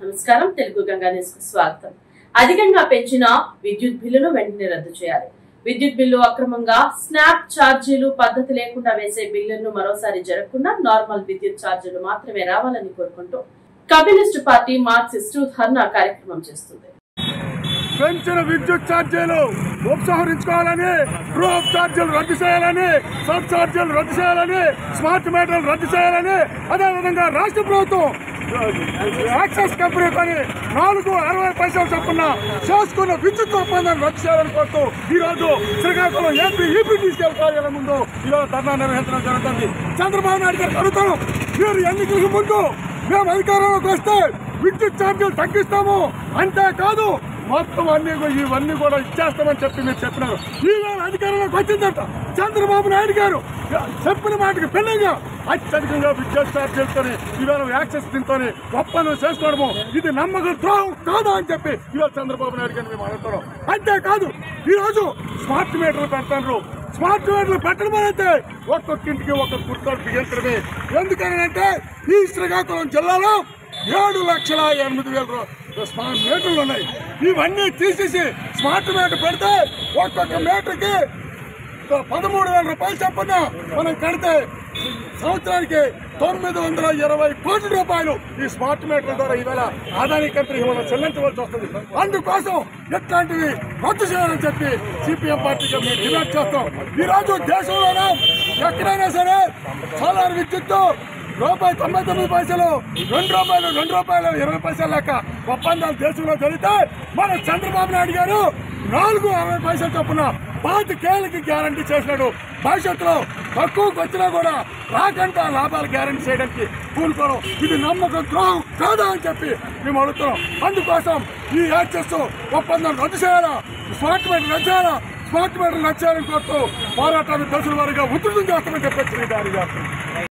నమస్కారం. తెలుగు గంగా న్యూస్ కు స్వాగతం. అధికంగా పెంచిన విద్యుత్ బిల్లును వెంటనే రద్దు చేయాలి. విద్యుత్ బిల్లు అక్రమంగా స్నాప్ ఛార్జీలు పద్ధతి లేకుండా వేసే బిల్లును మరోసారి జరగకుండా నార్మల్ విద్యుత్ ఛార్జీలు మాత్రమే రావాలని కోరుకుంటూ కమ్యూనిస్టు పార్టీ మార్క్సిస్టు ధర్నా కార్యక్రమం చేస్తుంది. పెంచిన విద్యుత్ ఛార్జీలు ఉపసంహరించుకోవాలని, డ్రాప్ ఛార్జీలు రద్దు చేయాలని, సబ్ ఛార్జీలు రద్దు చేయాలని, స్మార్ట్ మీటర్లు రద్దు చేయాలని, అదేవిధంగా రాష్ట్ర ప్రభుత్వం యాక్సెస్ కంపెనీ కొని 4.60 పైసలు చొప్పున చేసుకున్న విద్యుత్ ఒప్పందాన్ని రద్దు చేయాలని కోరుతూ ఈరోజు శ్రీకాకుళం EPTCL కార్యాలయం ముందు ఈరోజు ధర్నా నిర్వహించడం జరుగుతుంది. చంద్రబాబు నాయుడు గారు అడుగుతాం, మీరు ఎన్నికలకు ముందు మేము అధికారంలోకి వస్తే విద్యుత్ ఛార్జీలు తగ్గిస్తాము, అంతేకాదు మొత్తం ఇవన్నీ కూడా ఇచ్చేస్తామని చెప్పి మీరు చెప్పినారు. ఈవేళ అధికారంలోకి వచ్చిందట చంద్రబాబు నాయుడు గారు చెప్పిన మాటకి పెళ్లిగా అత్యధికంగా విద్యుత్ ఛార్జీలతో ఈవేళ యాక్సెస్ దీంతో ఒప్పందం చేసుకోవడము ఇది నమ్మకం ద్రోహం కాదా అని చెప్పి ఈవేళ చంద్రబాబు నాయుడు గారిని మేము అడుగుతున్నాం. అంతేకాదు ఈరోజు స్మార్ట్ మీటర్లు పెడతారు. స్మార్ట్ మీటర్లు పెట్టడం అయితే ఒక్కొక్కింటికి ఒక్కొక్క గుర్తు బిగించడమే. ఎందుకనంటే ఈ శ్రీకాకుళం జిల్లాలో 7,08,000 స్మార్ట్ మీటర్లు ఉన్నాయి. ఇవన్నీ తీసేసి స్మార్ట్ మీటర్ పెడితే ఒక్కొక్క మీటర్కి 13,000 రూపాయలు చొప్పున మనం కడితే సంవత్సరానికి 920 కోట్ల రూపాయలు ఈ స్మార్ట్ మీటర్ల ద్వారా ఈవేళ ఆదాని కంపెనీ మనం చెల్లించవలసి వస్తుంది. అందుకోసం ఎట్లాంటివి రద్దు చేయాలని చెప్పి CPM పార్టీగా మేము డిమాండ్ చేస్తాం. ఈ రోజు దేశంలోనే ఎక్కడైనా సరే సోలార్ విద్యుత్తు ₹99, ₹2, లెక్క ఒప్పందాలు దేశంలో జరిగితే మన చంద్రబాబు నాయుడు గారు 4.60 పైసలు చొప్పున 5 ఏళ్ళకి గ్యారంటీ చేసినాడు. భవిష్యత్తులో తక్కువకి వచ్చినా కూడా రాకుండా లాభాలు గ్యారంటీ చేయడానికి కూలుకోవడం ఇది నమ్మకం ద్రోహం కాదా అని చెప్పి మేము అడుగుతున్నాం. అందుకోసం ఈ యాక్సెస్ ఒప్పందం రద్దు చేయాలా, స్మార్ట్ మీటర్ రద్దు చేయాలా, స్మార్ట్ మీటర్ రద్దు చేయాలని కోరుతూ పోరాటాన్ని దశల వారీగా ఉధృతం చేస్తామని చెప్పి